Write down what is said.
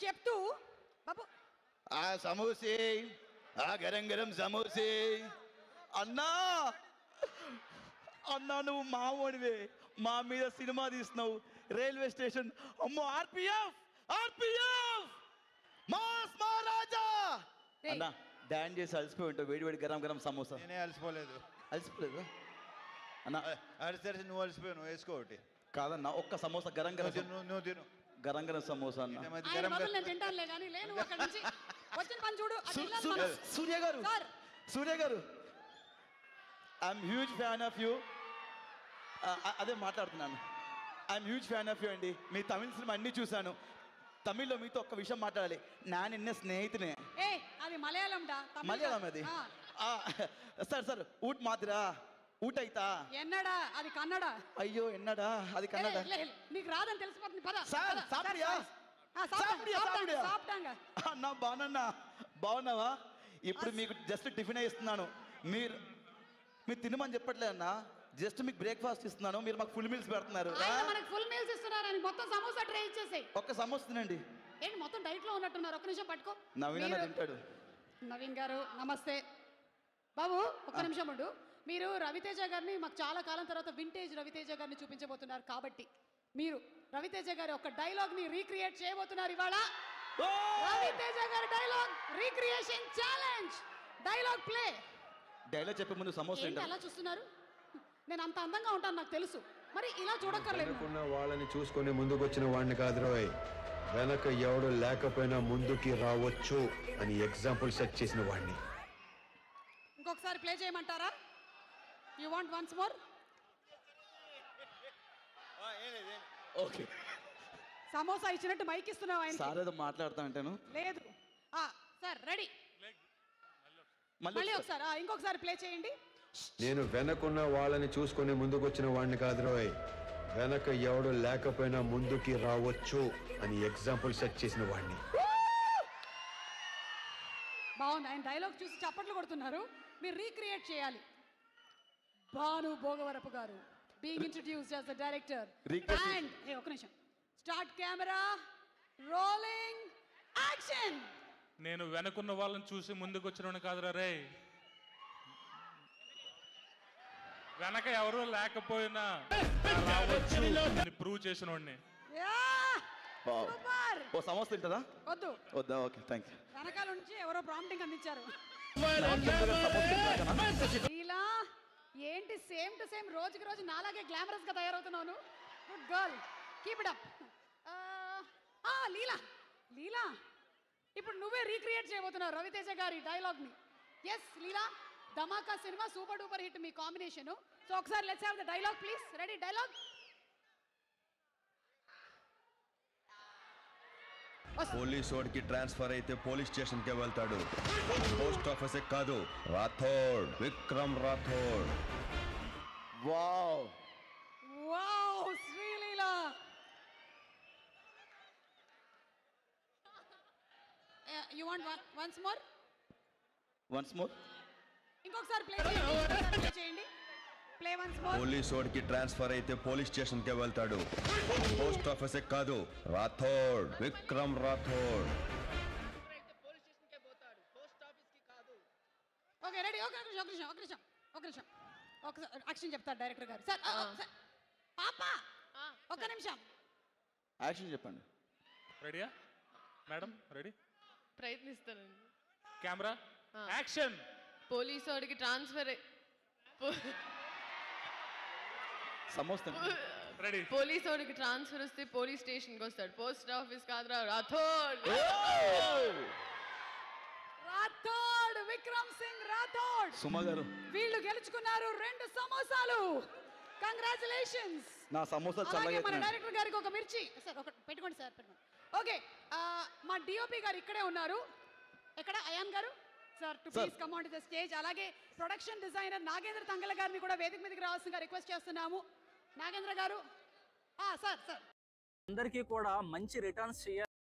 చెప్తూ బాబు ఆ సమోసే, ఆ గరం గరం సమోసే. అన్నా అన్నా నువ్వు మావోడివే, మా మీద సినిమా తీస్తున్నావు. రైల్వే స్టేషన్ అమ్మో, ఆర్పిఎఫ్ ఆర్పిఎఫ్ మాస్ మహారాజా. అన్నా డాన్స్ చేసి అలసిపోయి ఉంటావు, వేడి వేడి గరం గరం సమోసా. నేనే అలసిపోలేదు. అలసిపోలేదు అన్నా? అలసి నువ్వు అలసిపోయావు, నువ్వు వేసుకో ఒకటి. కాదన్నా, ఒక్క సమోసా గరం గరం నువ్వు తిను. గరం గరం సమోసా అన్న. ఆయన బదులు నేను తింటానులే కానీ లేను అక్కడి నుంచి వచ్చిన పని చూడు. సూర్య గారు, సూర్య గారు, I'm huge fan of you. అదే మాట్లాడుతున్నాను. I'm huge fan of you అండి. మీ తమిళ సినిమా అన్నీ చూశాను. తమిళ్లో మీతో ఒక్క విషయం మాట్లాడాలి. నా నిన్న స్నేహితునే. అది మలయాళం డా. మలయాళం అది. సార్ సార్ ఊట్ మాదిరా ఊట అయితా ఎన్నడా అది కన్నడ. అయ్యో ఎన్నడా అది కన్నడ. నీకు రాదని తెలిసిపోతుంది పద. సార్ సాపిడియా అన్నా, బాగున్నా బాగున్నావా? ఇప్పుడు మీకు జస్ట్ టిఫిన్ ఇస్తున్నాను, మీరు తినమని చెప్పట్లే అన్నా. జస్ట్ మీకు బ్రేక్ఫాస్ట్ ఇస్తున్నాను, మీరు మాకు ఫుల్ మీల్స్ పెడుతున్నారు. మనకు ఫుల్ మీల్స్ ఇస్తున్నారు. మొత్తం సమోసా ట్రే ఇచ్చేసాయి. ఒక్క సమోసా తినండి. ఏంటి మొత్తం డైట్ లో ఉన్నట్టున్నారు? ఒక్క నిమిషం పట్టుకో. నవీన్ అన్న తింటాడు. నవీన్ గారు నమస్తే. బాబు ఒక్క నిమిషం ఉండు. మీరు రవితేజ గారిని మాకు చాలా కాలం తర్వాత వింటేజ్ రవితేజ గారిని చూపించబోతున్నారు కాబట్టి మీరు రవితేజ గారి ఒక డైలాగ్ ని రీక్రియేట్ చేయబోతున్నారు ఇవాళ. రవితేజ గారి dialogue recreation challenge. Dialogue play. Dialogue చెప్పే ముందు సమోసా ఏంటి అలా చూస్తున్నారు? నేను అంత అందంగా ఉంటాను నాకు తెలుసు, మరి ఇలా చూడక్కర్లేదు. వాళ్ళని చూసుకొని ముందుకొచ్చిన వాడిని కాదు రోయ్, వెనక ఎవడు లేకపోయినా ముందుకి రావచ్చు అని ఎగ్జాంపుల్ సెట్ చేసిన వాడిని. ఇంకొకసారి ప్లే చేయమంటారా? You want once more? Okay. Samosa ఇచ్చినట్టు మైక్ ఇస్తున్నావు ఆయన. సార్ ఏదో మాట్లాడుతా అంటాను. లేదు సార్ రెడీ. మళ్ళీ ఒకసారి ఇంకొకసారి ప్లే చేయండి. నేను వెనకున్న వాళ్ళని చూసుకొని ముందుకొచ్చిన వాడిని కాదు రోయ్, వెనక ఎవడు లేకపోయినా ముందుకి రావచ్చు అని ఎగ్జాంపుల్ సెట్ చేసిన వాడిని. బాగుంది. ఆయన డైలాగ్ చూసి చప్పట్లు కొడుతున్నారు. మీరు రీక్రియేట్ చేయాలి. భాను భోగవరపు గారు being introduced as the director and ఒక నిమిషం స్టార్ట్ కెమెరా రోలింగ్ యాక్షన్. నేను వెనకున్న వాళ్ళని చూసి ముందుకు వచ్చిన కాదురా రే, వెనక ఎవరు లేకపోయినా ప్రూవ్ చేసిన వాడిని. ఓ సమోసా తింటారా? వద్దు వద్దా? Okay thank you. వెనకాల నుంచి ఎవరో ప్రాంప్టింగ్ అందించారు. ఇలా ఏంటి సేమ్ టు సేమ్ రోజుకి రోజు నాలాగే గ్లామరస్ గా తయారవుతున్నాను. Good girl, keep it up. Leela Leela ఇప్పుడు నువ్వే రీక్రియేట్ చేయబోతున్నావు రవితేజ గారి డైలాగ్ ని. Yes Leela, Dhamaka cinema super duper hit మీ కాంబినేషన్. సో ఒకసారి let's have the dialogue please. Ready? Dialogue police వాడికి ట్రాన్స్ఫర్ అయితే పోలీస్ స్టేషన్ కే వెళ్తాడు, పోస్ట్ ఆఫీస్ కాదు. Rathod, Vikram Rathod. Wow wow Sreeleela. You want once more? Once more. ఇంకొకసారి ప్లే చేయండి. Play once more. పోలీస్ వాడికి ట్రాన్స్ఫర్ అయితే పోలీస్ స్టేషన్ కే వెళ్తాడు, పోస్ట్ ఆఫీస్ కాదు. రాథోడ్, విక్రమ్ రాథోడ్. Okay ready. ఒక నిమిషం ఒకసారి యాక్షన్ చెప్తారు డైరెక్టర్ గారు. సార్ పాప ఒక నిమిషం యాక్షన్ చెప్పండి. రెడీయా మేడం? రెడీ? ప్రయత్నిస్తానండి. Camera action. పోలీసు వాడికి ట్రాన్స్ఫర్ సమోసా రెడీ. పోలీసు వాడికి ట్రాన్స్ఫర్ వస్తే పోలీస్ స్టేషన్కి వస్తాడు, పోస్ట్ ఆఫీస్ కాదురా. రాథోడ్. రాథోడ్, విక్రమ్ సింగ్ రాథోడ్. సుమ గారు వీళ్ళు గెలుచుకున్నారు 2 సమోసాలు. కంగ్రాచులేషన్స్. నా సమోసా చల్లగా. మన డైరెక్టర్ గారికి ఒక మిర్చి సార్ ఒక పెట్టుకోండి సార్, పెట్టుకోండి. ఓకే మా డిఓపి గారు ఇక్కడే ఉన్నారు. ఎక్కడ అయాన్ గారు? Sir to please come on to the stage. అలాగే ప్రొడక్షన్ డిజైనర్ నాగేంద్ర తంగల గారిని కూడా వేదిక మీదకి రావాల్సిందిగా రిక్వెస్ట్ చేస్తున్నాము. నాగేంద్ర గారు సార్ అందరికీ కూడా మంచి రిటర్న్స్ చేయాలి.